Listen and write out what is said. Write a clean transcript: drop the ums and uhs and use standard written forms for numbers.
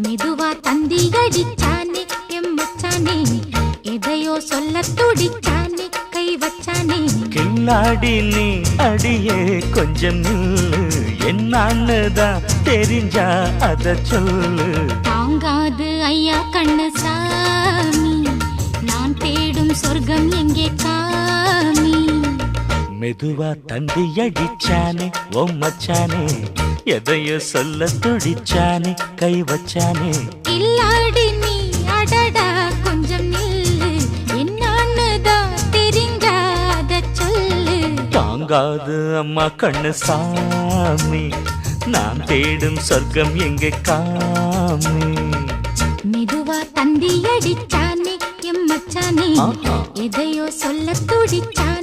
மெதுவா தந்தி அடிச்சானே எம்மச்சானே எதையோ சொல்ல துடிச்சானே கை வச்சானே கில்லாடி நீ அடியே கொஞ்சம் நில்லு என்னான்னுதான் தெரிஞ்சா அத சொல்லு தாங்காது ஐயா கண்ணு சாமி நான் தேடும் சொர்க்கம் எங்கே காமி மெதுவா தந்தி அடிச்சானே ஓ மச்சானே எதையோ சொல்ல துடிச்சானே கை வச்சானே இல்லாடி நீ அடடா கொஞ்சம் நில்லு என்னான்னுதான் தெரிஞ்சாத சொல்லு தாங்காது அம்மா கண்ணு சாமி நான் தேடும் சொர்க்கம் எங்கே காமி மெதுவா தந்தி அடிச்சானே எம்மச்சானே எதையோ சொல்ல துடிச்சானே